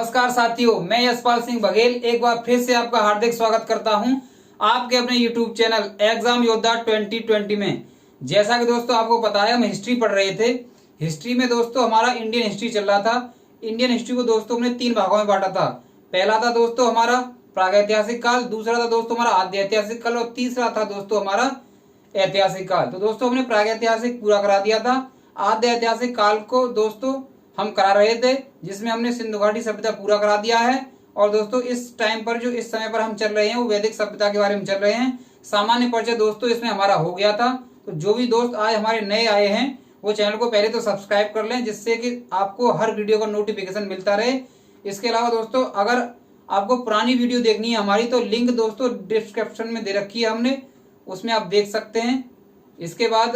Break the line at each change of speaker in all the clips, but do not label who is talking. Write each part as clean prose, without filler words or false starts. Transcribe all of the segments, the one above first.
नमस्कार साथियों, मैं यशपाल सिंह बघेल एक बार फिर से आपका हार्दिक स्वागत करता हूं आपके अपने YouTube चैनल एग्जाम योद्धा 2020 में। जैसा कि दोस्तों आपको पता है, हम हिस्ट्री पढ़ रहे थे। हिस्ट्री में दोस्तों हमारा इंडियन हिस्ट्री चल रहा था। इंडियन हिस्ट्री को दोस्तों हमने 3 भागों में बांटा था। पहला था दोस्तों हमारा प्रागैतिहासिक काल, दूसरा था दोस्तों हमारा आद्य ऐतिहासिक काल और तीसरा था दोस्तों हमारा ऐतिहासिक काल। तो दोस्तों हमने प्रागैतिहासिक पूरा करा दिया था। आद्य ऐतिहासिक काल को दोस्तों हम करा रहे थे, जिसमें हमने सिंधु घाटी सभ्यता पूरा करा दिया है। और दोस्तों इस टाइम पर जो इस समय पर हम चल रहे हैं वो वैदिक सभ्यता के बारे में चल रहे हैं। सामान्य परिचय दोस्तों इसमें हमारा हो गया था। तो जो भी दोस्त आज हमारे नए आए हैं वो चैनल को पहले तो सब्सक्राइब कर लें, जिससे कि आपको हर वीडियो का नोटिफिकेशन मिलता रहे। इसके अलावा दोस्तों अगर आपको पुरानी वीडियो देखनी है हमारी, तो लिंक दोस्तों डिस्क्रिप्शन में दे रखी है हमने, उसमें आप देख सकते हैं। इसके बाद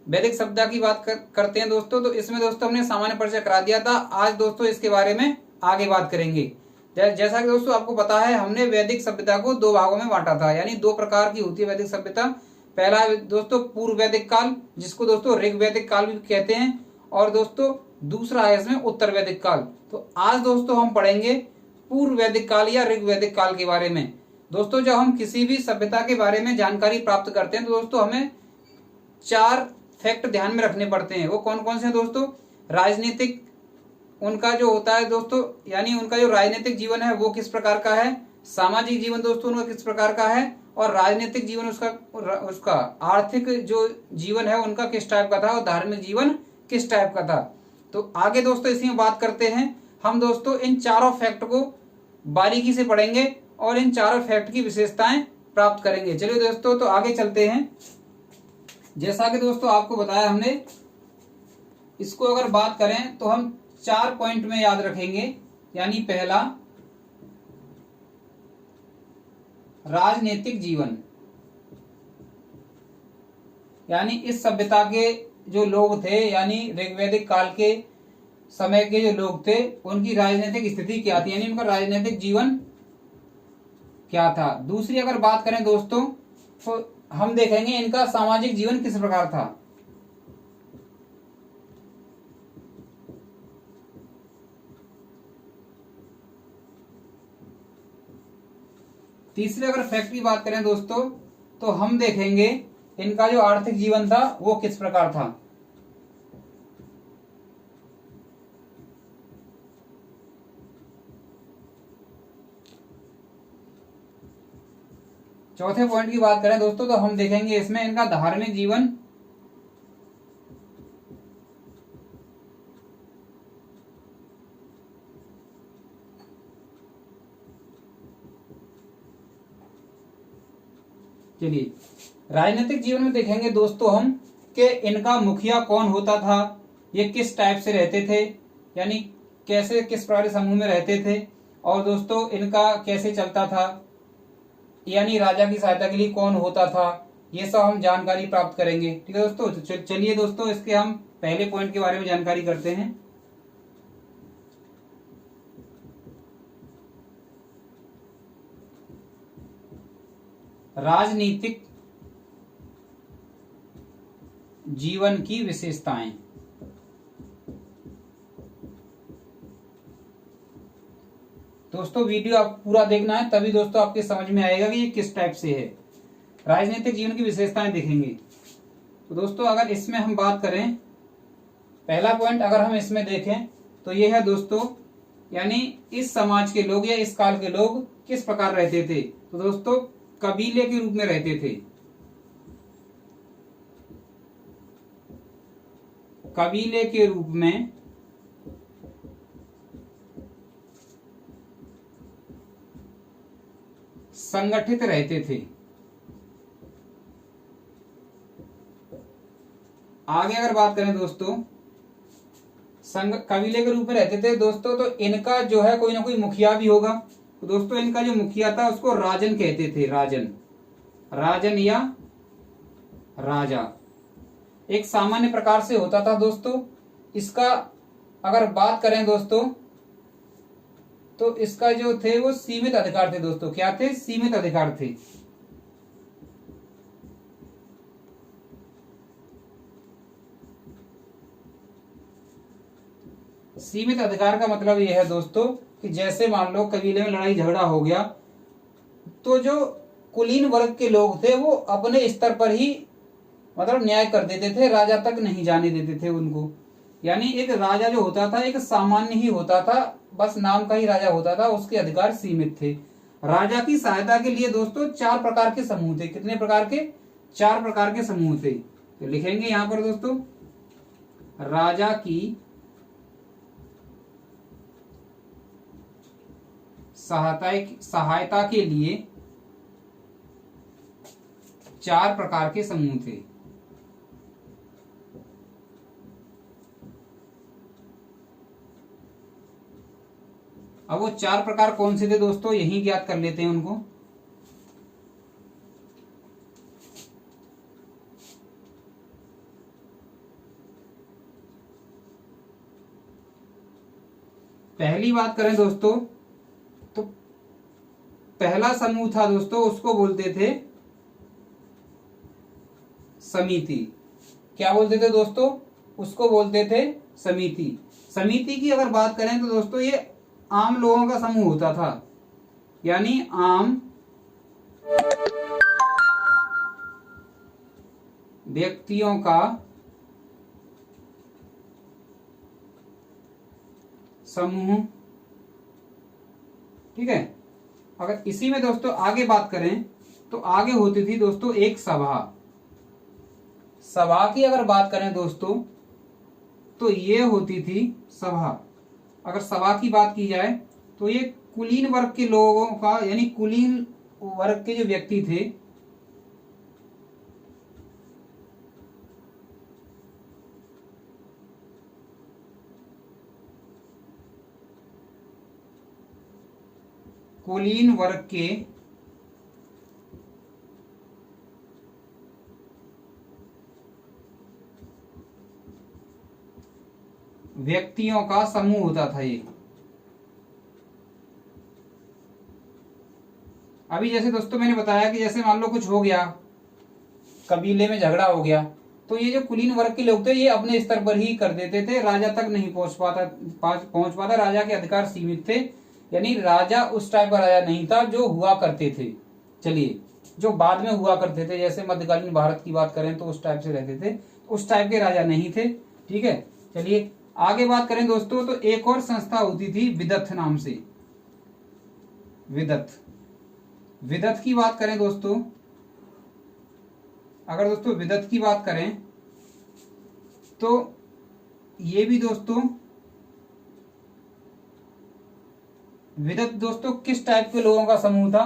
वैदिक सभ्यता की बात करते हैं दोस्तों। तो इसमें दोस्तों हमने सामान्य परिचय करा दिया था। आज दोस्तों इसके बारे में आगे बात करेंगे। जैसा कि दोस्तों आपको पता है, हमने वैदिक सभ्यता को 2 भागों में बांटा था, यानी 2 प्रकार की होती है वैदिक सभ्यता। पहला है दोस्तों पूर्व वैदिक काल, जिसको दोस्तों ऋग वैदिक काल भी कहते हैं, और दोस्तों दूसरा है इसमें उत्तर वैदिक काल। तो आज दोस्तों हम पढ़ेंगे पूर्व वैदिक काल या ऋग वैदिक काल के बारे में। दोस्तों जब हम किसी भी सभ्यता के बारे में जानकारी प्राप्त करते हैं तो दोस्तों हमें 4 फैक्ट ध्यान में रखने पड़ते हैं। वो कौन कौन से हैं दोस्तों? राजनीतिक उनका जो होता है दोस्तों, यानी उनका जो राजनीतिक जीवन है वो किस प्रकार का है, सामाजिक जीवन दोस्तों उनका किस प्रकार का है, और राजनीतिक जीवन उसका आर्थिक जो जीवन है उनका किस टाइप का था, और धार्मिक जीवन किस टाइप का था। तो आगे दोस्तों इसी में बात करते हैं। हम दोस्तों इन चारों फैक्ट को बारीकी से पढ़ेंगे और इन चारों फैक्ट की विशेषताएं प्राप्त करेंगे। चलिए दोस्तों तो आगे चलते हैं। जैसा कि दोस्तों आपको बताया हमने, इसको अगर बात करें तो हम 4 पॉइंट में याद रखेंगे। यानी पहला, राजनीतिक जीवन, यानी इस सभ्यता के जो लोग थे, यानी ऋग्वैदिक काल के समय के जो लोग थे उनकी राजनीतिक स्थिति क्या थी, यानी उनका राजनीतिक जीवन क्या था। दूसरी अगर बात करें दोस्तों तो हम देखेंगे इनका सामाजिक जीवन किस प्रकार था। तीसरे अगर फैक्ट की बात करें दोस्तों तो हम देखेंगे इनका जो आर्थिक जीवन था वो किस प्रकार था। चौथे पॉइंट की बात करें दोस्तों तो हम देखेंगे इसमें इनका धार्मिक जीवन चलिए राजनीतिक जीवन में देखेंगे दोस्तों हम कि इनका मुखिया कौन होता था, ये किस टाइप से रहते थे, यानी कैसे किस प्रकार के समूह में रहते थे, और दोस्तों इनका कैसे चलता था, यानी राजा की सहायता के लिए कौन होता था। ये सब हम जानकारी प्राप्त करेंगे। ठीक है दोस्तों, तो चलिए दोस्तों इसके हम पहले पॉइंट के बारे में जानकारी करते हैं। राजनीतिक जीवन की विशेषताएं। दोस्तों वीडियो आप पूरा देखना है, तभी दोस्तों आपके समझ में आएगा कि ये किस टाइप से है। राजनीतिक जीवन की विशेषताएं देखेंगे तो दोस्तों अगर इसमें हम बात करें, पहला पॉइंट अगर हम इसमें देखें तो ये है दोस्तों, यानी इस समाज के लोग या इस काल के लोग किस प्रकार रहते थे। तो दोस्तों कबीले के रूप में रहते थे। कबीले के रूप में संगठित रहते थे। आगे अगर बात करें दोस्तों, कबीले के रूप में रहते थे दोस्तों, तो इनका जो है कोई ना कोई मुखिया भी होगा। तो दोस्तों इनका जो मुखिया था उसको राजन कहते थे। राजन या राजा एक सामान्य प्रकार से होता था दोस्तों। इसका अगर बात करें दोस्तों तो इसका जो थे वो सीमित अधिकार थे दोस्तों। क्या थे? सीमित अधिकार थे। सीमित अधिकार का मतलब यह है दोस्तों कि जैसे मान लो कबीले में लड़ाई झगड़ा हो गया, तो जो कुलीन वर्ग के लोग थे वो अपने स्तर पर ही मतलब न्याय कर देते थे, राजा तक नहीं जाने देते थे उनको। यानी एक राजा जो होता था एक सामान्य ही होता था, बस नाम का ही राजा होता था, उसके अधिकार सीमित थे। राजा की सहायता के लिए दोस्तों 4 प्रकार के समूह थे। कितने प्रकार के? 4 प्रकार के समूह थे। तो लिखेंगे यहां पर दोस्तों, राजा की सहायता के लिए 4 प्रकार के समूह थे। अब वो 4 प्रकार कौन से थे दोस्तों, यही ज्ञात कर लेते हैं उनको। पहली बात करें दोस्तों, तो पहला समूह था दोस्तों, उसको बोलते थे समिति। क्या बोलते थे दोस्तों? उसको बोलते थे समिति। समिति की अगर बात करें तो दोस्तों ये आम लोगों का समूह होता था, यानी आम व्यक्तियों का समूह। ठीक है। अगर इसी में दोस्तों आगे बात करें तो आगे होती थी दोस्तों एक सभा। सभा की अगर बात करें दोस्तों तो ये होती थी सभा। अगर सभा की बात की जाए तो ये कुलीन वर्ग के लोगों का, यानी कुलीन वर्ग के जो व्यक्ति थे कुलीन वर्ग के व्यक्तियों का समूह होता था ये। अभी जैसे दोस्तों मैंने बताया कि जैसे मान लो कुछ हो गया, कबीले में झगड़ा हो गया, तो ये जो कुलीन वर्ग के लोग थे ये अपने स्तर पर ही कर देते थे, राजा तक नहीं पहुंच पाता। राजा के अधिकार सीमित थे, यानी राजा उस टाइप का राजा नहीं था जो हुआ करते थे। चलिए, जो बाद में हुआ करते थे, जैसे मध्यकालीन भारत की बात करें तो उस टाइप से रहते थे, उस टाइप के राजा नहीं थे। ठीक है। चलिए आगे बात करें दोस्तों, तो एक और संस्था होती थी विदथ नाम से। विदथ की बात करें दोस्तों, अगर दोस्तों विदथ की बात करें तो ये भी दोस्तों, विदथ दोस्तों किस टाइप के लोगों का समूह था?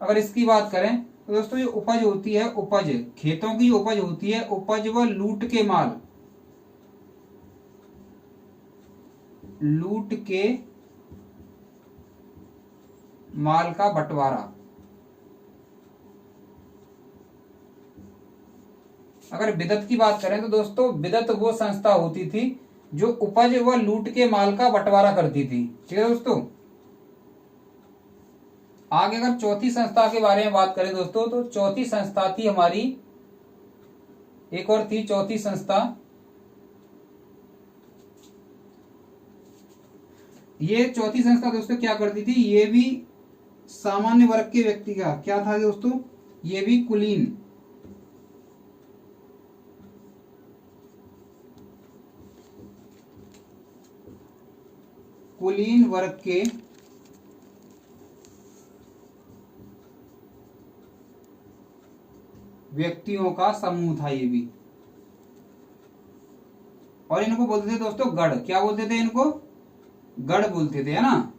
अगर इसकी बात करें तो दोस्तों ये उपज होती है, उपज खेतों की उपज होती है, उपज व लूट के माल का बंटवारा। अगर विदथ की बात करें तो दोस्तों विदथ वो संस्था होती थी जो उपज व लूट के माल का बंटवारा करती थी। ठीक है दोस्तों। आगे अगर चौथी संस्था के बारे में बात करें दोस्तों, तो चौथी संस्था थी हमारी, एक और थी चौथी संस्था, ये चौथी संस्था दोस्तों क्या करती थी? ये भी सामान्य वर्ग के व्यक्ति का क्या था दोस्तों? ये भी कुलीन वर्ग के व्यक्तियों का समूह था ये भी। और इनको बोलते थे दोस्तों गढ़। क्या बोलते थे इनको? गढ़ बोलते थे, है ना।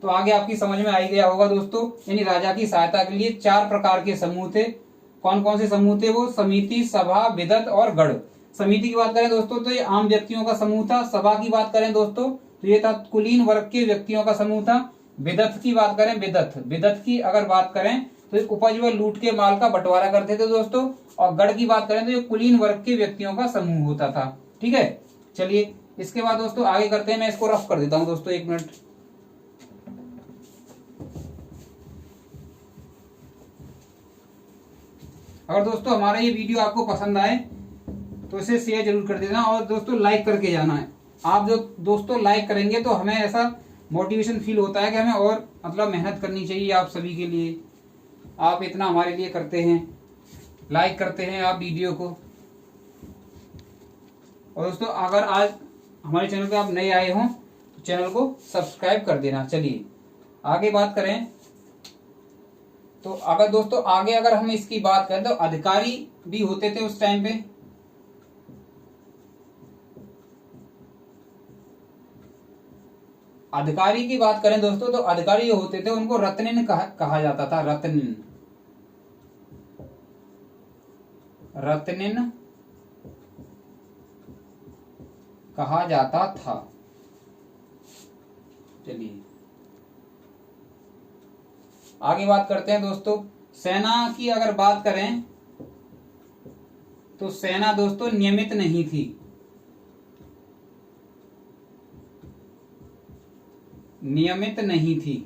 तो आगे आपकी समझ में आ ही गया होगा दोस्तों। यानी राजा की सहायता के लिए 4 प्रकार के समूह थे। कौन कौन से समूह थे वो? समिति, सभा, विदथ और गढ़। समिति की बात करें दोस्तों तो ये आम व्यक्तियों का समूह था। सभा की बात करें दोस्तों तो ये था कुलीन वर्ग के व्यक्तियों का समूह था। विदथ की बात करें, विदथ की अगर बात करें तो उपज व लूट के माल का बंटवारा करते थे दोस्तों। और गढ़ की बात करें तो ये कुलीन वर्ग के व्यक्तियों का समूह होता था। ठीक है। चलिए इसके बाद दोस्तों आगे करते हैं। मैं इसको रफ कर देता हूं दोस्तों, 1 मिनट। अगर दोस्तों हमारा ये वीडियो आपको पसंद आए तो इसे शेयर जरूर कर देना और दोस्तों लाइक करके जाना है। आप जो दोस्तों लाइक करेंगे तो हमें ऐसा मोटिवेशन फील होता है कि हमें और मतलब मेहनत करनी चाहिए आप सभी के लिए। आप इतना हमारे लिए करते हैं, लाइक करते हैं आप वीडियो को। और दोस्तों अगर आज हमारे चैनल पे आप नए आए हों तो चैनल को सब्सक्राइब कर देना। चलिए आगे बात करें तो अगर दोस्तों आगे अगर हम इसकी बात करें तो अधिकारी भी होते थे उस टाइम पे। अधिकारी की बात करें दोस्तों तो अधिकारी जो होते थे उनको रत्निन कहा जाता था। रत्निन, रत्निन कहा जाता था। चलिए आगे बात करते हैं दोस्तों। सेना की अगर बात करें तो सेना दोस्तों नियमित नहीं थी। नियमित नहीं थी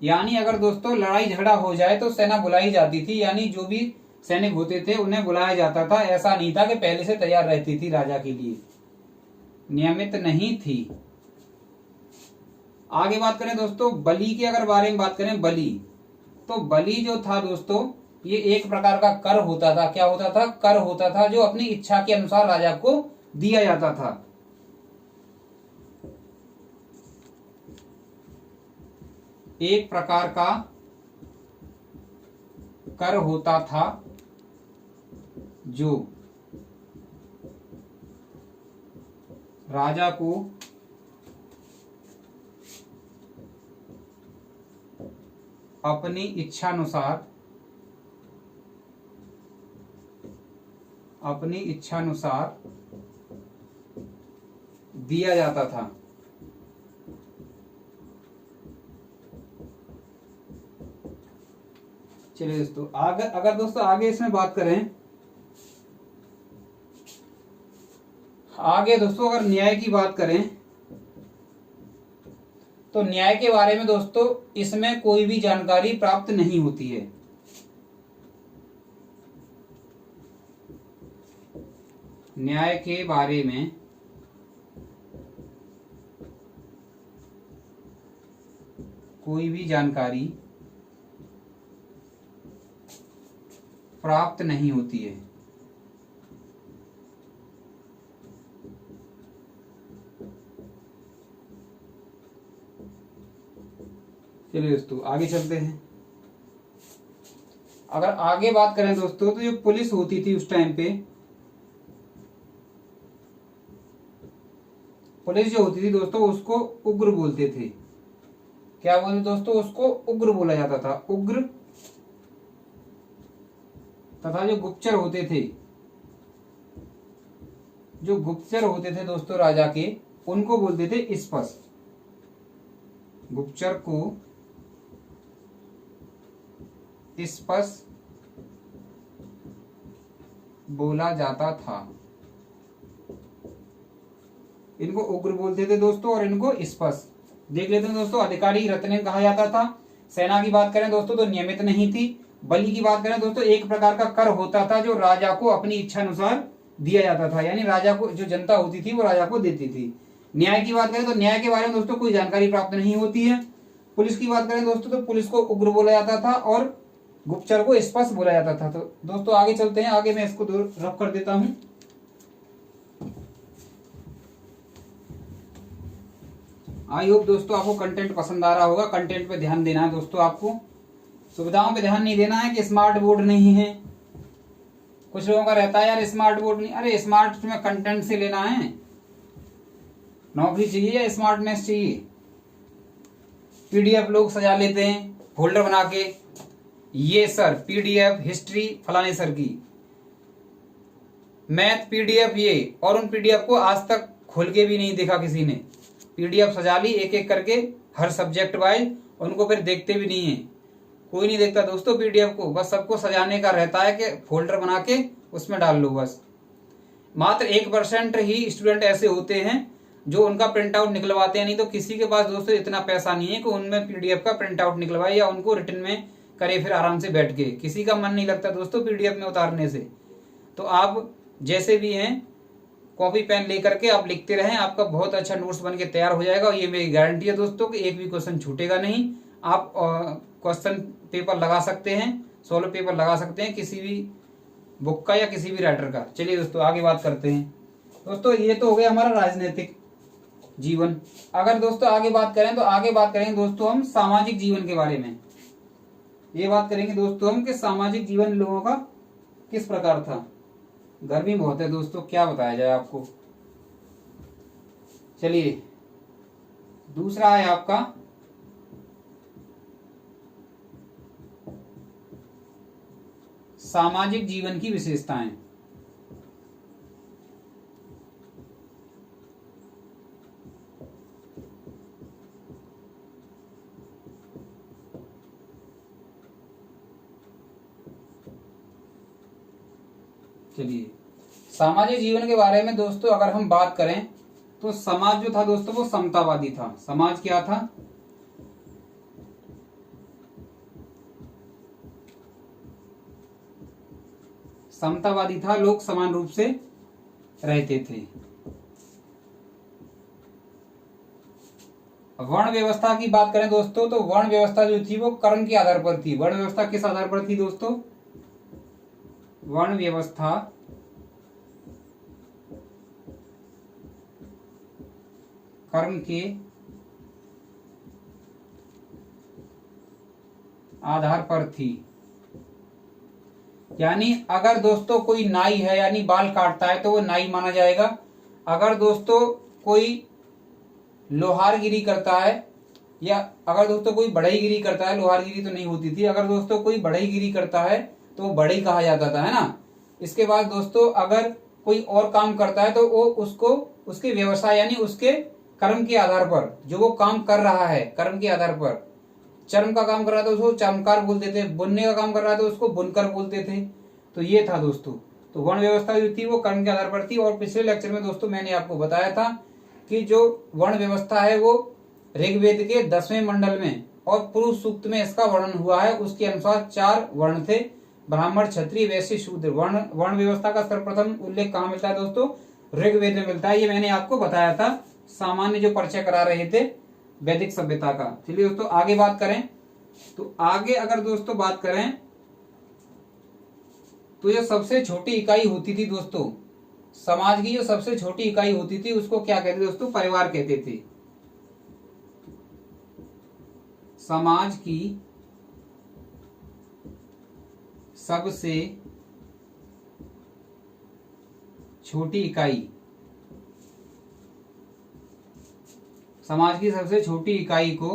यानी अगर दोस्तों लड़ाई झगड़ा हो जाए तो सेना बुलाई जाती थी, यानी जो भी सैनिक होते थे उन्हें बुलाया जाता था। ऐसा नहीं था कि पहले से तैयार रहती थी राजा के लिए। नियमित नहीं थी। आगे बात करें दोस्तों बलि की अगर बारे में बात करें, बलि तो बलि जो था दोस्तों ये एक प्रकार का कर होता था। क्या होता था? कर होता था जो अपनी इच्छा के अनुसार राजा को दिया जाता था। एक प्रकार का कर होता था जो राजा को अपनी इच्छानुसार दिया जाता था। चलिए दोस्तों अगर दोस्तों आगे इसमें बात करें, आगे दोस्तों अगर न्याय की बात करें तो न्याय के बारे में दोस्तों इसमें कोई भी जानकारी प्राप्त नहीं होती है। न्याय के बारे में कोई भी जानकारी प्राप्त नहीं होती है। चलिए दोस्तों आगे चलते हैं। अगर आगे बात करें दोस्तों तो जो पुलिस होती थी उस टाइम पे, पुलिस जो होती थी दोस्तों उसको उग्र बोलते थे। क्या बोलते दोस्तों? उसको उग्र बोला जाता था। उग्र। तथा जो गुप्तचर होते थे, जो गुप्तचर होते थे दोस्तों राजा के, उनको बोलते थे स्पष्ट। गुप्तचर को स्पष्ट बोला जाता था। इनको उग्र बोलते थे दोस्तों और इनको स्पष्ट। देख लेते हैं दोस्तों। अधिकारी रत्निन कहा जाता था। सेना की बात करें दोस्तों तो नियमित नहीं थी। बलि की बात करें दोस्तों एक प्रकार का कर होता था जो राजा को अपनी इच्छा अनुसार दिया जाता था, यानी राजा को जो जनता होती थी वो राजा को देती थी। न्याय की बात करें तो न्याय के बारे में दोस्तों कोई जानकारी प्राप्त नहीं होती है। पुलिस की बात करें दोस्तों तो पुलिस को उग्र बोला जाता था और गुप्तचर को स्पष्ट बोला जाता था। तो दोस्तों आगे चलते हैं। आगे मैं इसको रफ कर देता हूं। आई होप दोस्तों आपको कंटेंट पसंद आ रहा होगा। कंटेंट पे ध्यान देना है दोस्तों, आपको सुविधाओं पे ध्यान नहीं देना है कि स्मार्ट बोर्ड नहीं है। कुछ लोगों का रहता है यार स्मार्ट बोर्ड नहीं, अरे स्मार्ट में कंटेंट से लेना है। नौकरी चाहिए या स्मार्टनेस चाहिए? पीडीएफ लोग सजा लेते हैं फोल्डर बना के, ये सर पीडीएफ हिस्ट्री फलाने सर की, मैथ पीडीएफ ये, और उन पीडीएफ को आज तक खोल के भी नहीं देखा किसी ने। पीडीएफ सजा ली एक एक करके हर सब्जेक्ट वाइज, उनको फिर देखते भी नहीं है। कोई नहीं देखता दोस्तों पीडीएफ को, बस सबको सजाने का रहता है कि फोल्डर बना के उसमें डाल लो बस। मात्र 1% ही स्टूडेंट ऐसे होते हैं जो उनका प्रिंट आउट निकलवाते हैं, नहीं तो किसी के पास दोस्तों इतना पैसा नहीं है कि उनमें पीडीएफ का प्रिंट आउट निकलवाए या उनको रिटर्न में करे फिर आराम से बैठ के। किसी का मन नहीं लगता दोस्तों पीडीएफ में उतारने से। तो आप जैसे भी हैं कॉपी पेन लेकर के आप लिखते रहें, आपका बहुत अच्छा नोट्स बन के तैयार हो जाएगा। और ये मेरी गारंटी है दोस्तों कि एक भी क्वेश्चन छूटेगा नहीं। आप क्वेश्चन पेपर लगा सकते हैं, सोलर पेपर लगा सकते हैं किसी भी बुक का या किसी भी राइटर का। चलिए दोस्तों आगे बात करते हैं। दोस्तों ये तो हो गया हमारा राजनीतिक जीवन। अगर दोस्तों आगे बात करें तो आगे बात करेंगे दोस्तों हम सामाजिक जीवन के बारे में। ये बात करेंगे दोस्तों हम कि सामाजिक जीवन लोगों का किस प्रकार था। गर्मी बहुत है दोस्तों, क्या बताया जाए आपको। चलिए दूसरा है आपका सामाजिक जीवन की विशेषताएं। चलिए सामाजिक जीवन के बारे में दोस्तों अगर हम बात करें तो समाज जो था दोस्तों वो समतावादी था। समाज क्या था? समतावादी था, लोग समान रूप से रहते थे। वर्ण व्यवस्था की बात करें दोस्तों तो वर्ण व्यवस्था जो थी वो कर्म के आधार पर थी। वर्ण व्यवस्था किस आधार पर थी दोस्तों? वर्ण व्यवस्था कर्म के आधार पर थी। यानी अगर दोस्तों कोई नाई है यानी बाल काटता है तो वो नाई माना जाएगा। अगर दोस्तों कोई लोहारगिरी करता है या अगर दोस्तों कोई बढ़ईगिरी करता है, लोहारगिरी तो नहीं होती थी, अगर दोस्तों कोई बढ़ईगिरी करता है तो वो बढ़ई कहा जाता था, है ना। इसके बाद दोस्तों अगर कोई और काम करता है तो वो उसको उसके व्यवसाय यानी उसके कर्म के आधार पर जो वो काम कर रहा है, कर्म के आधार पर चर्म का काम कर रहा था उसको चर्मकार बोलते थे, बुनने का काम कर रहा था उसको बुनकर बोलते थे। तो ये था दोस्तों। तो वर्ण व्यवस्था जो थी वो कर्म के आधार पर थी। और पिछले लेक्चर में दोस्तों मैंने आपको बताया था कि जो वर्ण व्यवस्था है वो ऋग्वेद के 10वें मंडल में और पुरुष सूक्त में इसका वर्णन हुआ है। उसके अनुसार 4 वर्ण थे, ब्राह्मण, क्षत्रिय, वैश्य, शूद्र। वर्ण व्यवस्था का सर्वप्रथम उल्लेख कहाँ मिलता है दोस्तों? ऋग्वेद में मिलता है। ये मैंने आपको बताया था सामान्य जो परिचय करा रहे थे वैदिक सभ्यता का। चलिए दोस्तों आगे बात करें तो आगे अगर दोस्तों बात करें तो जो सबसे छोटी इकाई होती थी दोस्तों, समाज की जो सबसे छोटी इकाई होती थी उसको क्या कहते थे दोस्तों? परिवार कहते थे। समाज की सबसे छोटी इकाई, समाज की सबसे छोटी इकाई को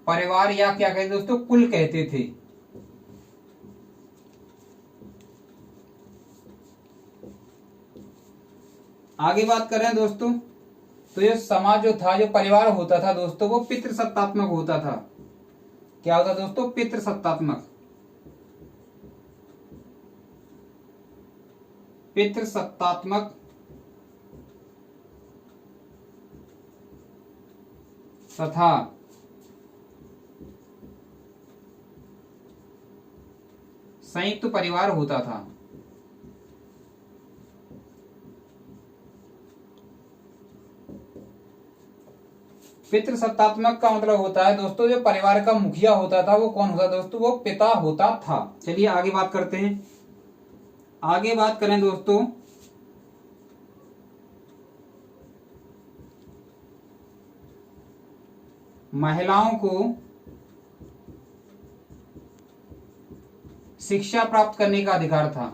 परिवार या क्या कहते दोस्तों? कुल कहते थे। आगे बात करें दोस्तों तो ये समाज जो था, जो परिवार होता था दोस्तों वो पितृसत्तात्मक होता था। क्या होता दोस्तों? पितृसत्तात्मक। पितृसत्तात्मक तथा संयुक्त परिवार होता था। पितृसत्तात्मक का मतलब होता है दोस्तों जो परिवार का मुखिया होता था वो कौन होता दोस्तों? वो पिता होता था। चलिए आगे बात करते हैं। आगे बात करें दोस्तों महिलाओं को शिक्षा प्राप्त करने का अधिकार था।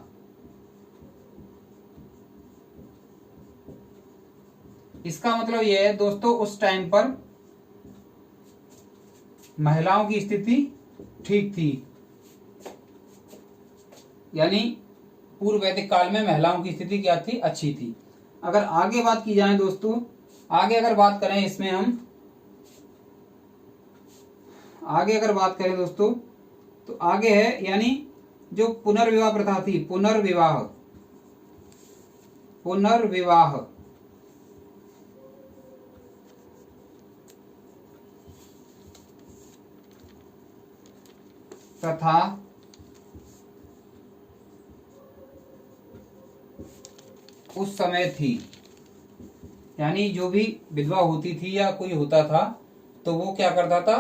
इसका मतलब यह है दोस्तों उस टाइम पर महिलाओं की स्थिति ठीक थी, यानी पूर्व वैदिक काल में महिलाओं की स्थिति क्या थी? अच्छी थी। अगर आगे बात की जाए दोस्तों, आगे अगर बात करें इसमें हम आगे अगर बात करें दोस्तों तो आगे है यानी जो पुनर्विवाह प्रथा थी, पुनर्विवाह प्रथा उस समय थी, यानी जो भी विधवा होती थी या कोई होता था तो वो क्या करता था,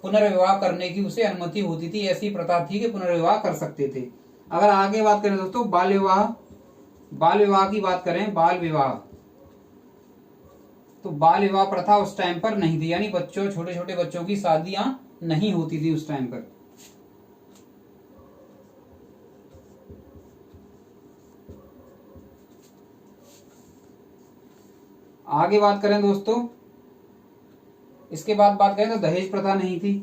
पुनर्विवाह करने की उसे अनुमति होती थी। ऐसी प्रथा थी कि पुनर्विवाह कर सकते थे। अगर आगे बात करें दोस्तों बाल विवाह, बाल विवाह की बात करें, बाल विवाह, तो बाल विवाह प्रथा उस टाइम पर नहीं थी, यानी बच्चों, छोटे छोटे बच्चों की शादियां नहीं होती थी उस टाइम पर। आगे बात करें दोस्तों, इसके बाद बात करें तो दहेज प्रथा नहीं थी।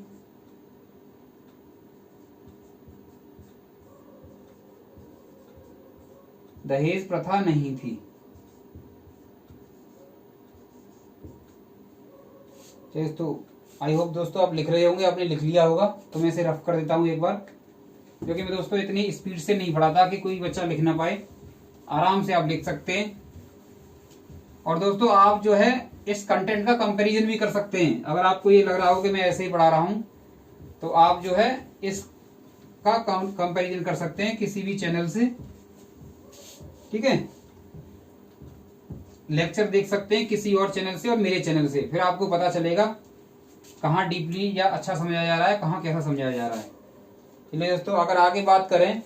दहेज प्रथा नहीं थी। तो आई होप दोस्तों आप लिख रहे होंगे, आपने लिख लिया होगा, तो मैं इसे रफ कर देता हूं एक बार, क्योंकि मैं दोस्तों इतनी स्पीड से नहीं पढ़ा था कि कोई बच्चा लिख ना पाए। आराम से आप लिख सकते हैं। और दोस्तों आप जो है इस कंटेंट का कंपैरिजन भी कर सकते हैं। अगर आपको ये लग रहा हो कि मैं ऐसे ही पढ़ा रहा हूं, तो आप जो है इसका कंपैरिजन कर सकते हैं किसी भी चैनल से, ठीक है। लेक्चर देख सकते हैं किसी और चैनल से और मेरे चैनल से, फिर आपको पता चलेगा कहाँ डीपली या अच्छा समझाया जा रहा है, कहाँ कैसा समझाया जा रहा है। चलिए दोस्तों अगर आगे बात करें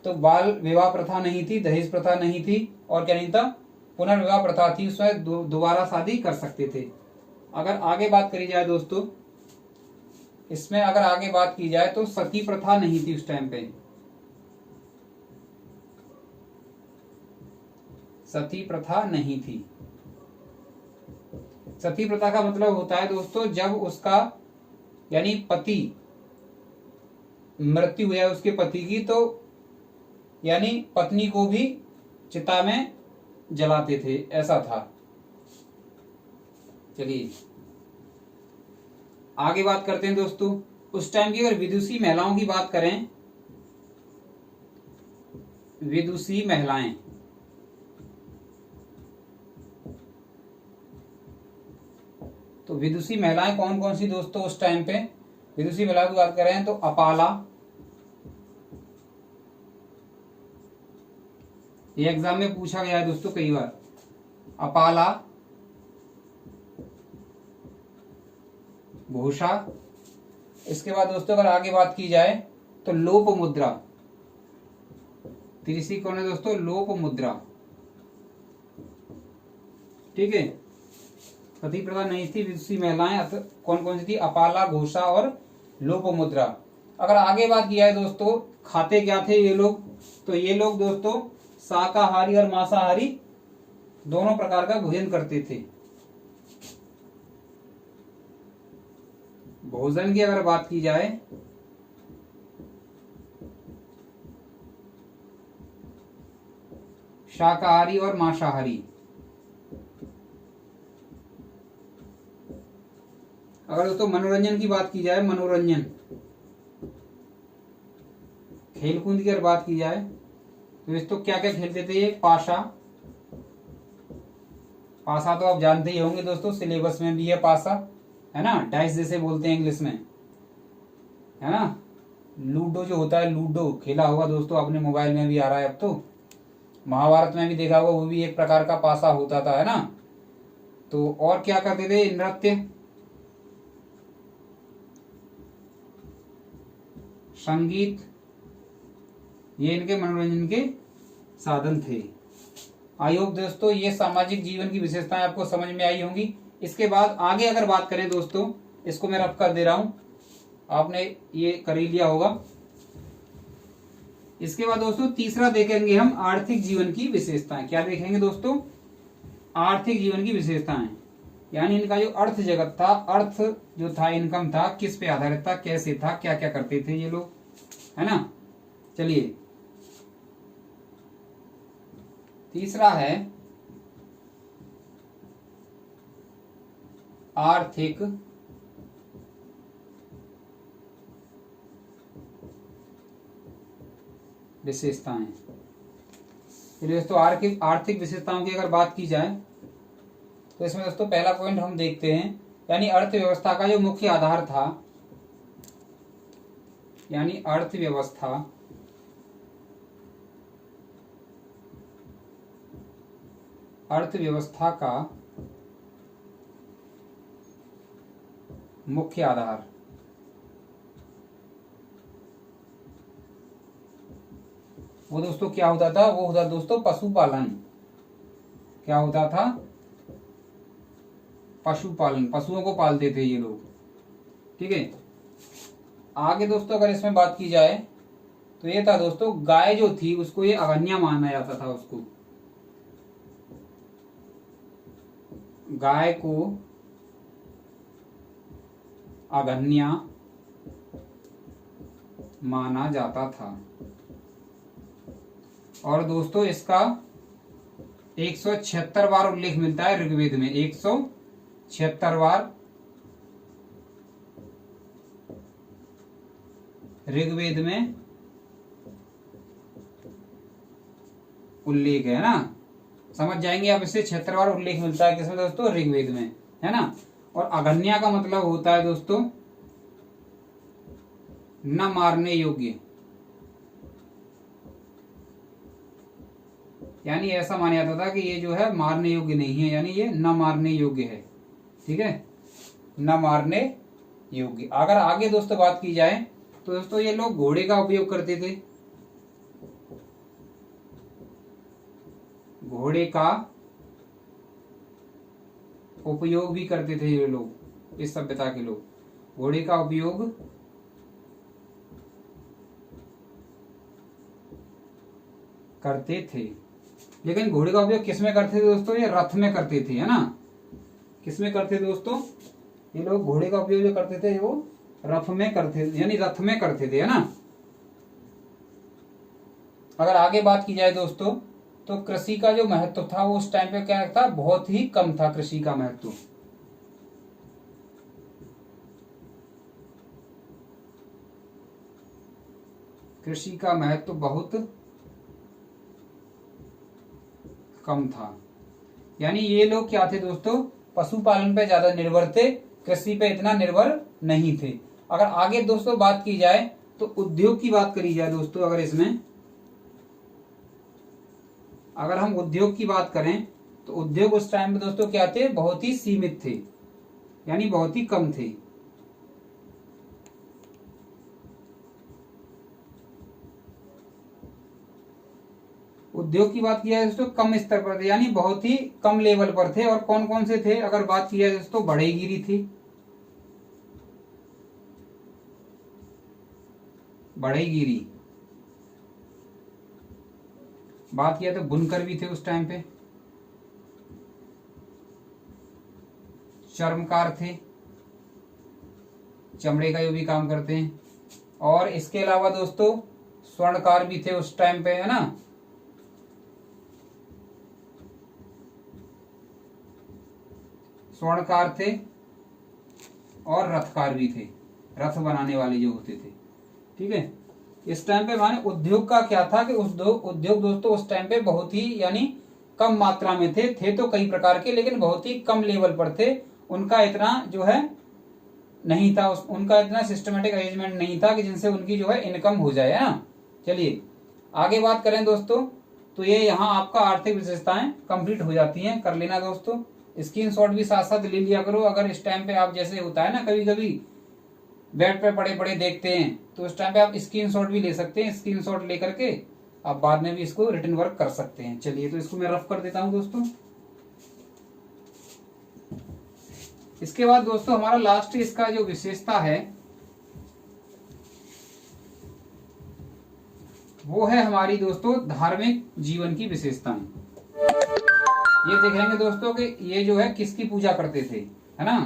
तो बाल विवाह प्रथा नहीं थी, दहेज प्रथा नहीं थी, और क्या नहीं था, पुनर्विवाह प्रथा थी। उसमें दोबारा शादी कर सकते थे। अगर आगे बात करी जाए दोस्तों, इसमें अगर आगे बात की जाए तो सती प्रथा नहीं थी उस टाइम पे। सती प्रथा नहीं थी। सती प्रथा का मतलब होता है दोस्तों जब उसका यानी पति मृत्यु हुआ उसके पति की, तो यानी पत्नी को भी चिता में जलाते थे, ऐसा था। चलिए आगे बात करते हैं दोस्तों। उस टाइम की अगर विदुषी महिलाओं की बात करें, विदुषी महिलाएं, तो विदुषी महिलाएं कौन कौन सी दोस्तों उस टाइम पे, विदुषी महिलाओं की बात करें तो अपाला, ये एग्जाम में पूछा गया है दोस्तों कई बार, अपाला, घोषा। इसके बाद दोस्तों अगर आगे बात की जाए तो लोप मुद्रा, तीसरी कौन है दोस्तों, लोप मुद्रा, ठीक है। सती प्रथा नहीं थी, विदुषी महिलाएं कौन कौन सी थी, अपाला, घोषा और लोप मुद्रा। अगर आगे बात किया है दोस्तों खाते क्या थे ये लोग, तो ये लोग दोस्तों शाकाहारी और मांसाहारी दोनों प्रकार का भोजन करते थे। भोजन की अगर बात की जाए शाकाहारी और मांसाहारी। अगर दोस्तों मनोरंजन की बात की जाए, मनोरंजन खेलकूद की अगर बात की जाए तो दोस्तों क्या क्या खेलते थे ये, पाशा, पासा तो आप जानते ही होंगे दोस्तों, सिलेबस में भी है पासा, है ना, डाइस जैसे बोलते हैं इंग्लिश में, है ना। लूडो जो होता है, लूडो खेला होगा दोस्तों आपने, मोबाइल में भी आ रहा है अब तो, महाभारत में भी देखा होगा, वो भी एक प्रकार का पासा होता था, है ना। तो और क्या करते थे, नृत्य, संगीत, ये इनके मनोरंजन के साधन थे। आई होप दोस्तों ये सामाजिक जीवन की विशेषताएं आपको समझ में आई होंगी। इसके बाद आगे अगर बात करें दोस्तों, इसको मैं रफ कर दे रहा हूं, आपने ये कर ही लिया होगा। इसके बाद दोस्तों तीसरा देखेंगे हम आर्थिक जीवन की विशेषताएं। क्या देखेंगे दोस्तों, आर्थिक जीवन की विशेषताएं, यानी इनका जो अर्थ जगत था, अर्थ जो था, इनकम था, किस पे आधारित था, कैसे था, क्या क्या करते थे ये लोग, है ना। चलिए तीसरा है आर्थिक विशेषताएं। चलिए दोस्तों आर्थिक विशेषताओं की अगर बात की जाए तो इसमें दोस्तों पहला पॉइंट हम देखते हैं, यानी अर्थव्यवस्था का जो मुख्य आधार था, यानी अर्थव्यवस्था अर्थव्यवस्था का मुख्य आधार। वो दोस्तों क्या होता था, वो होता दोस्तों पशुपालन। क्या होता था, पशुपालन, पशुओं को पालते थे ये लोग। ठीक है, आगे दोस्तों अगर इसमें बात की जाए तो ये था दोस्तों, गाय जो थी उसको ये अगन्या माना जाता था। उसको, गाय को अगन्या माना जाता था। और दोस्तों इसका 176 बार उल्लेख मिलता है ऋग्वेद में। 176 बार ऋग्वेद में उल्लेख है ना। समझ जाएंगे आप इससे। 76 बार उल्लेख मिलता है किसमें दोस्तों, ऋग्वेद में, है ना। और अगन्या का मतलब होता है दोस्तों न मारने योग्य, यानी ऐसा माना जाता था कि ये जो है मारने योग्य नहीं है, यानी ये न मारने योग्य है। ठीक है, न मारने योग्य। अगर आगे दोस्तों बात की जाए तो दोस्तों ये लोग घोड़े का उपयोग करते थे। घोड़े का उपयोग भी करते थे ये लोग, इस सभ्यता के लोग घोड़े का उपयोग करते थे। लेकिन घोड़े का उपयोग किस में करते थे दोस्तों, ये रथ में करते थे, है ना। किस में करते थे दोस्तों, ये लोग घोड़े का उपयोग जो करते थे वो रथ में करते थे, यानी रथ में करते थे, है ना। अगर आगे बात की जाए दोस्तों तो कृषि का जो महत्व था वो उस टाइम पे क्या था, बहुत ही कम था कृषि का महत्व। कृषि का महत्व बहुत कम था, यानी ये लोग क्या थे दोस्तों, पशुपालन पे ज्यादा निर्भर थे, कृषि पे इतना निर्भर नहीं थे। अगर आगे दोस्तों बात की जाए तो उद्योग की बात करी जाए दोस्तों, अगर हम उद्योग की बात करें तो उद्योग उस टाइम पे दोस्तों क्या थे, बहुत ही सीमित थे, यानी बहुत ही कम थे। उद्योग की बात किया जाए दोस्तों कम स्तर पर थे, यानी बहुत ही कम लेवल पर थे। और कौन कौन से थे, अगर बात की जाए दोस्तों बढ़ईगिरी थी, बढ़ईगिरी। बात किया तो बुनकर भी थे उस टाइम पे, चर्मकार थे, चमड़े का जो भी काम करते हैं। और इसके अलावा दोस्तों स्वर्णकार भी थे उस टाइम पे, है ना। स्वर्णकार थे और रथकार भी थे, रथ बनाने वाले जो होते थे। ठीक है, इस टाइम पे माने उद्योग का क्या था कि उद्योग दोस्तों उस टाइम पे बहुत ही यानी कम मात्रा में थे तो कई प्रकार के, लेकिन बहुत ही कम लेवल पर थे। उनका इतना जो है नहीं था, उनका इतना सिस्टमेटिक अरेंजमेंट नहीं था कि जिनसे उनकी जो है इनकम हो जाए, है ना। चलिए आगे बात करें दोस्तों तो ये यहाँ आपका आर्थिक विशेषताएं कंप्लीट हो जाती हैं। कर लेना दोस्तों, स्क्रीनशॉट भी साथ साथ ले लिया करो। अगर इस टाइम पे आप, जैसे होता है ना कभी कभी बेड पे पड़े पड़े देखते हैं, तो उस टाइम पे आप स्क्रीनशॉट भी ले सकते हैं। स्क्रीनशॉट लेकर के आप बाद में भी इसको रिटन वर्क कर सकते हैं। चलिए तो इसको मैं रफ कर देता हूं दोस्तों। इसके बाद दोस्तों हमारा लास्ट इसका जो विशेषता है वो है हमारी दोस्तों धार्मिक जीवन की विशेषताएं। ये देखेंगे दोस्तों कि ये जो है किसकी पूजा करते थे, है ना।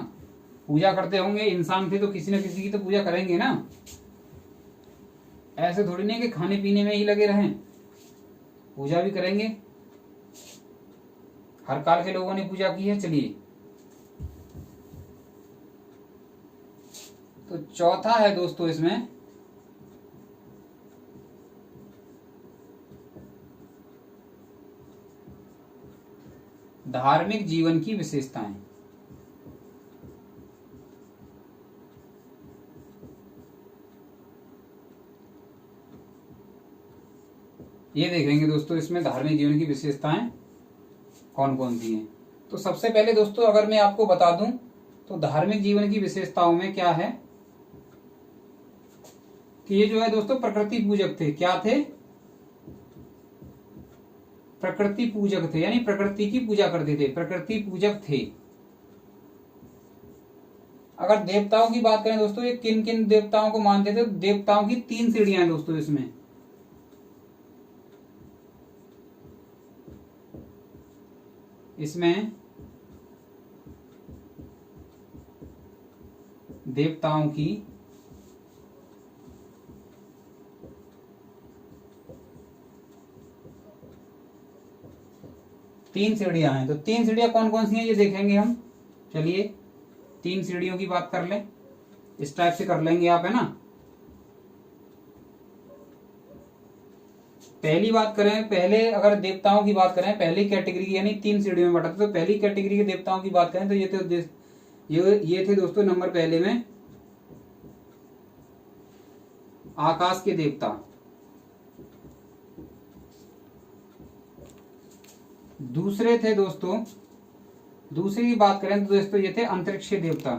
पूजा करते होंगे, इंसान थे तो किसी न किसी की तो पूजा करेंगे ना। ऐसे थोड़ी नहीं कि खाने पीने में ही लगे रहें, पूजा भी करेंगे। हर काल के लोगों ने पूजा की है। चलिए तो चौथा है दोस्तों इसमें धार्मिक जीवन की विशेषताएं। ये देखेंगे दोस्तों इसमें धार्मिक जीवन की विशेषताएं कौन कौन सी हैं। तो सबसे पहले दोस्तों अगर मैं आपको बता दूं तो धार्मिक जीवन की विशेषताओं में क्या है कि ये जो है दोस्तों प्रकृति पूजक थे। क्या थे? प्रकृति पूजक थे, यानी प्रकृति की पूजा करते थे, प्रकृति पूजक थे। अगर देवताओं की बात करें दोस्तों, ये किन किन देवताओं को मानते थे? देवताओं की 3 सीढ़ियां हैं दोस्तों इसमें देवताओं की 3 सीढ़ियां हैं। तो 3 सीढ़ियां कौन कौन सी हैं ये देखेंगे हम। चलिए 3 सीढ़ियों की बात कर लें, इस टाइप से कर लेंगे आप, है ना। पहली बात करें, पहले अगर देवताओं की बात करें, पहली कैटेगरी यानी 3 सीढ़ियों में बटा, तो पहली कैटेगरी के देवताओं की बात करें तो ये थे दोस्तों नंबर पहले में आकाश के देवता। दूसरे थे दोस्तों, दूसरी की बात करें तो दोस्तों ये थे अंतरिक्ष के देवता।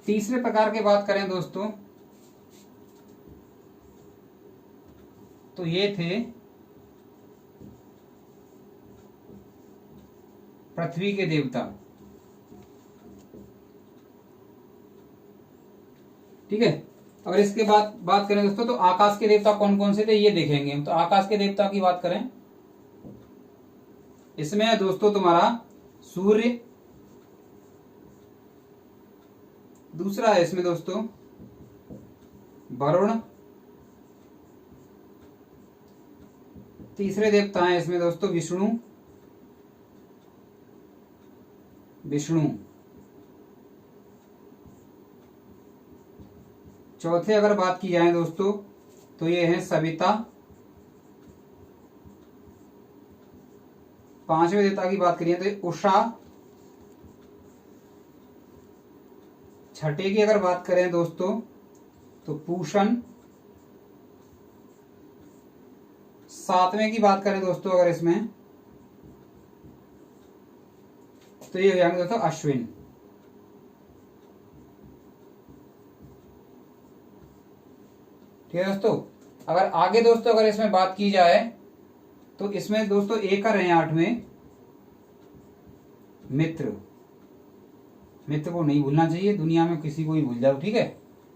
तीसरे प्रकार की बात करें दोस्तों तो ये थे पृथ्वी के देवता। ठीक है। अगर इसके बाद बात करें दोस्तों तो आकाश के देवता कौन कौन से थे ये देखेंगे हम। तो आकाश के देवता की बात करें, इसमें है दोस्तों तुम्हारा सूर्य, दूसरा है इसमें दोस्तों वरुण, तीसरे देवता हैं इसमें दोस्तों विष्णु, चौथे अगर बात की जाए दोस्तों तो ये है सविता, पांचवें देवता की बात करिए तो उषा, छठे की अगर बात करें दोस्तों तो पूषण, सातवें की बात करें दोस्तों अगर इसमें तो ये हो जाएंगे दोस्तों अश्विन। ठीक है दोस्तों। अगर आगे दोस्तों अगर इसमें बात की जाए तो इसमें दोस्तों एक और है 8 में मित्र। मित्र को नहीं भूलना चाहिए, दुनिया में किसी को भी भूल जाओ। ठीक है,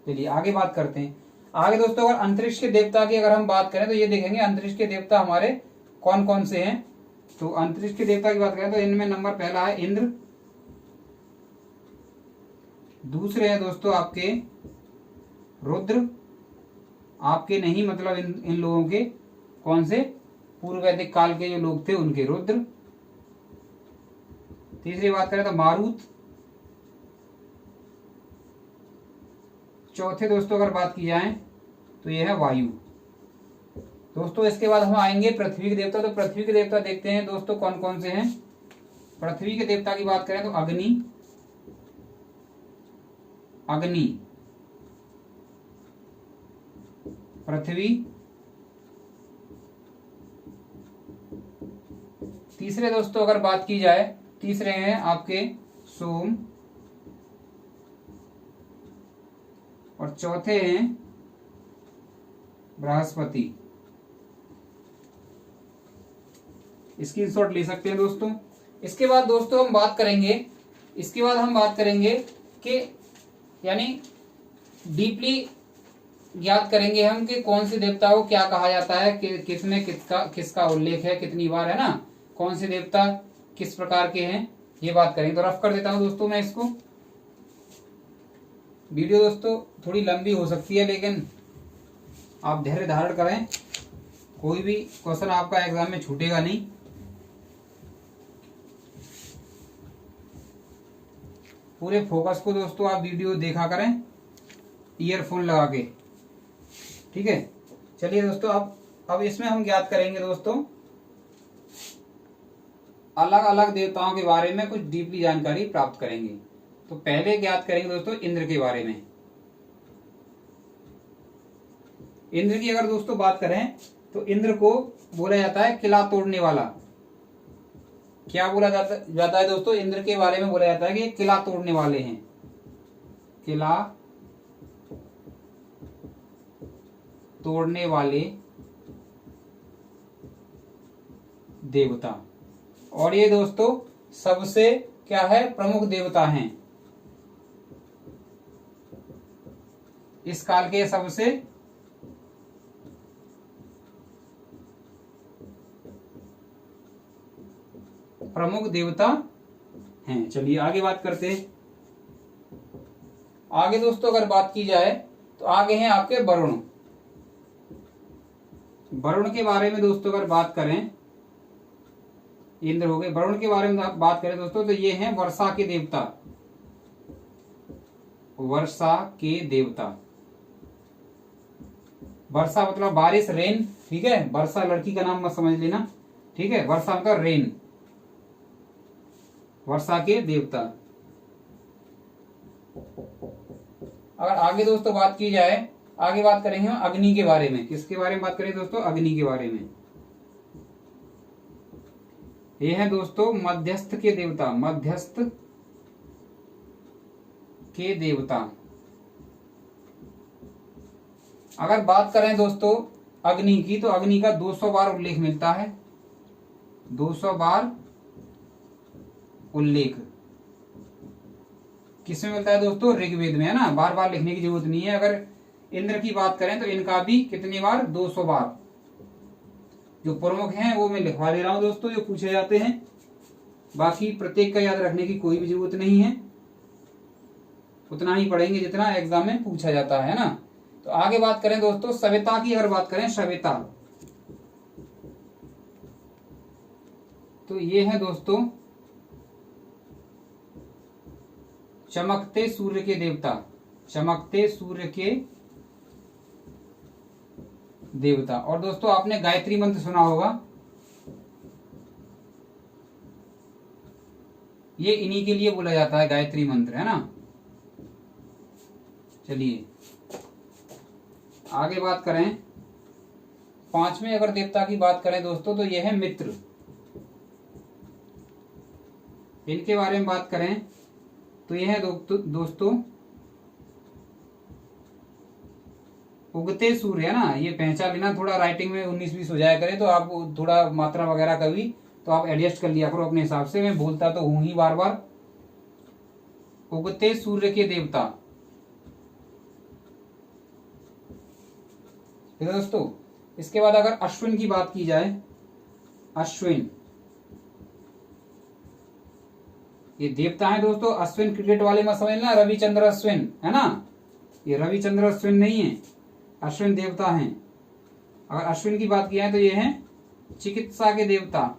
चलिए आगे बात करते हैं। आगे दोस्तों अगर अंतरिक्ष के देवता की अगर हम बात करें तो ये देखेंगे अंतरिक्ष के देवता हमारे कौन कौन से हैं। तो अंतरिक्ष के देवता की बात करें तो इनमें नंबर पहला है इंद्र, दूसरे हैं दोस्तों आपके रुद्र, आपके नहीं मतलब इन लोगों के कौन से पूर्व वैदिक काल के जो लोग थे उनके रुद्र। तीसरी बात करें तो मारुत, चौथे दोस्तों अगर बात की जाए तो यह है वायु। दोस्तों इसके बाद हम आएंगे पृथ्वी के देवता। तो पृथ्वी के देवता देखते हैं दोस्तों कौन कौन से हैं। पृथ्वी के देवता की बात करें तो अग्नि, पृथ्वी, तीसरे दोस्तों अगर बात की जाए तीसरे हैं आपके सोम, और चौथे हैं बृहस्पति। स्क्रीनशॉट ले सकते हैं दोस्तों। इसके बाद दोस्तों हम बात करेंगे कि यानी डीपली ज्ञात करेंगे हम कि कौन से देवता को क्या कहा जाता है, कि किसमें किसका उल्लेख है, कितनी बार, है ना, कौन से देवता किस प्रकार के हैं, ये बात करेंगे। तो रफ कर देता हूं दोस्तों मैं इसको। वीडियो दोस्तों थोड़ी लंबी हो सकती है लेकिन आप धैर्य धारण करें, कोई भी क्वेश्चन आपका एग्जाम में छूटेगा नहीं। पूरे फोकस को दोस्तों आप वीडियो देखा करें ईयरफोन लगा के। ठीक है, चलिए दोस्तों अब इसमें हम ज्ञात करेंगे दोस्तों अलग अलग देवताओं के बारे में कुछ डीपली जानकारी प्राप्त करेंगे। तो पहले ज्ञात करेंगे दोस्तों इंद्र के बारे में। इंद्र की अगर दोस्तों बात करें तो इंद्र को बोला जाता है किला तोड़ने वाला। क्या बोला जाता है दोस्तों? इंद्र के बारे में बोला जाता है कि ये किला तोड़ने वाले हैं, किला तोड़ने वाले देवता। और ये दोस्तों सबसे क्या है, प्रमुख देवता हैं इस काल के, सबसे प्रमुख देवता हैं। चलिए आगे बात करते हैं। आगे दोस्तों अगर बात की जाए तो आगे हैं आपके वरुण। वरुण के बारे में दोस्तों अगर बात करें, इंद्र हो गए, वरुण के बारे में बात करें दोस्तों तो ये हैं वर्षा के देवता, वर्षा के देवता। वर्षा मतलब बारिश, रेन, ठीक है। वर्षा लड़की का नाम मत समझ लेना, ठीक है। वर्षा मतलब रेन, वर्षा के देवता। अगर आगे दोस्तों बात की जाए, आगे बात करेंगे हम अग्नि के बारे में। किसके बारे में बात करें दोस्तों? अग्नि के बारे में। ये है दोस्तों मध्यस्थ के देवता, मध्यस्थ के देवता। अगर बात करें दोस्तों अग्नि की तो अग्नि का 200 बार उल्लेख मिलता है, 200 बार उल्लेख किसमें मिलता है दोस्तों? ऋग्वेद में, है ना। बार बार लिखने की जरूरत नहीं है। अगर इंद्र की बात करें तो इनका भी कितनी बार? 200 बार। जो प्रमुख हैं वो मैं लिखवा ले रहा हूं दोस्तों, जो पूछे जाते हैं। बाकी प्रत्येक का याद रखने की कोई भी जरूरत नहीं है, उतना ही पढ़ेंगे जितना एग्जाम में पूछा जाता है ना। तो आगे बात करें दोस्तों सविता की, अगर बात करें सविता तो ये है दोस्तों चमकते सूर्य के देवता, चमकते सूर्य के देवता। और दोस्तों आपने गायत्री मंत्र सुना होगा, ये इन्हीं के लिए बोला जाता है गायत्री मंत्र, है ना। चलिए आगे बात करें, पांचवें अगर देवता की बात करें दोस्तों तो ये है मित्र। इनके बारे में बात करें तो ये है दोस्तों उगते सूर्य, है ना। ये पहचान लेना, थोड़ा राइटिंग में 19-20 हो जाया करे तो आप थोड़ा मात्रा वगैरह कभी तो आप एडजस्ट कर लिया करो अपने हिसाब से। मैं बोलता तो हूं ही बार बार। उगते सूर्य के देवता। ठीक है दोस्तों। इसके बाद अगर अश्विन की बात की जाए, अश्विन ये देवता है दोस्तों। अश्विन क्रिकेट वाले मत समझना, रविचंद्र अश्विन, है ना। ये रविचंद्र अश्विन नहीं है, अश्विन देवता हैं। अगर अश्विन की बात की जाए तो ये हैं चिकित्सा के देवता,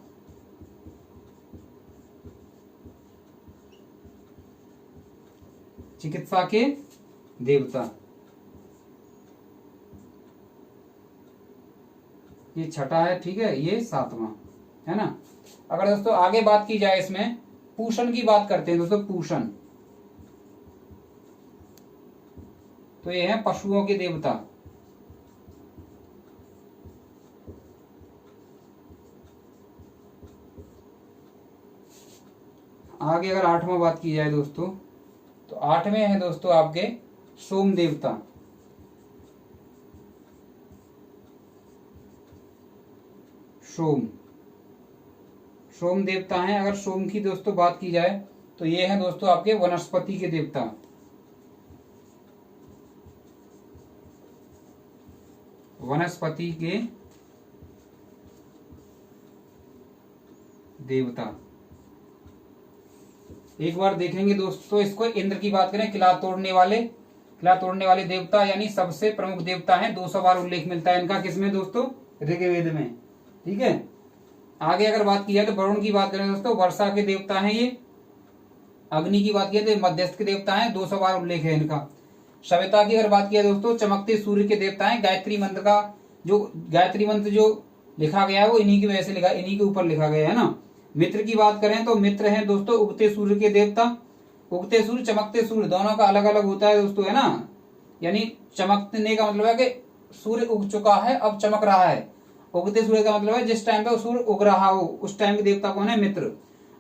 चिकित्सा के देवता। ये छठा है, ठीक है। ये सातवां, है ना। अगर दोस्तों आगे बात की जाए, इसमें पूषण की बात करते हैं दोस्तों, पूषण तो ये है पशुओं के देवता। आगे अगर आठवां बात की जाए दोस्तों तो आठवें हैं दोस्तों आपके सोम देवता। सोम, सोम देवता हैं। अगर सोम की दोस्तों बात की जाए तो ये हैं दोस्तों आपके वनस्पति के देवता, वनस्पति के देवता। एक बार देखेंगे दोस्तों इसको, इंद्र की बात करें किला तोड़ने वाले देवता यानी सबसे प्रमुख देवता हैं। 200 बार उल्लेख मिलता है इनका, किसमें दोस्तों? ऋग्वेद में, ठीक है। आगे अगर बात की जाए तो वरुण की बात करें दोस्तों, वर्षा के देवता हैं ये। अग्नि की बात की तो मध्यस्थ के देवता हैं, 200 बार उल्लेख है इनका। सविता की अगर बात की जाए दोस्तों, चमकते सूर्य के देवता हैं। गायत्री मंत्र जो लिखा गया है वो इन्हीं की वजह से लिखा, इन्हीं के ऊपर लिखा गया है ना। मित्र की बात करें तो मित्र हैं दोस्तों उगते सूर्य के देवता। उगते सूर्य, चमकते सूर्य दोनों का अलग अलग होता है दोस्तों, है ना। यानी चमकने का मतलब है कि सूर्य उग चुका है, अब चमक रहा है। उगते सूर्य का मतलब है जिस टाइम पे सूर्य उग रहा हो, उस टाइम के देवता कौन है? मित्र।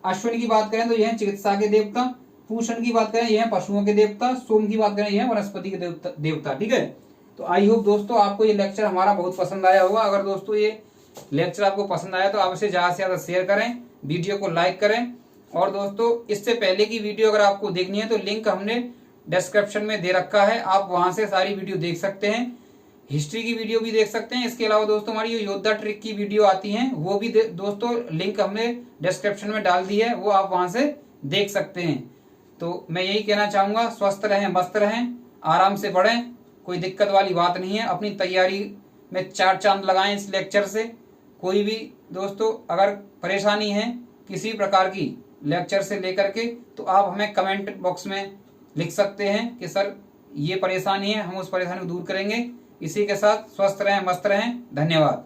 अश्विन की बात करें तो यह चिकित्सा के देवता, पूषण की बात करें यह पशुओं के देवता, सोम की बात करें यह वनस्पति के देवता। ठीक है, तो आई होप दोस्तों आपको ये लेक्चर हमारा बहुत पसंद आया होगा। अगर दोस्तों ये लेक्चर आपको पसंद आया तो आप इसे ज्यादा से ज्यादा शेयर करें, वीडियो को लाइक करें। और दोस्तों इससे पहले की वीडियो अगर आपको देखनी है तो लिंक हमने डिस्क्रिप्शन में दे रखा है, आप वहां से सारी वीडियो देख सकते हैं, हिस्ट्री की वीडियो भी देख सकते हैं। इसके अलावा दोस्तों हमारी ये योद्धा ट्रिक की वीडियो आती है, वो भी दोस्तों लिंक हमने डिस्क्रिप्शन में डाल दी है, वो आप वहां से देख सकते हैं। तो मैं यही कहना चाहूंगा, स्वस्थ रहें, मस्त रहें, आराम से पढ़ें, कोई दिक्कत वाली बात नहीं है। अपनी तैयारी में 4 चांद लगाएं इस लेक्चर से। कोई भी दोस्तों अगर परेशानी है किसी प्रकार की लेक्चर से लेकर के, तो आप हमें कमेंट बॉक्स में लिख सकते हैं कि सर ये परेशानी है, हम उस परेशानी को दूर करेंगे। इसी के साथ स्वस्थ रहें, मस्त रहें, धन्यवाद।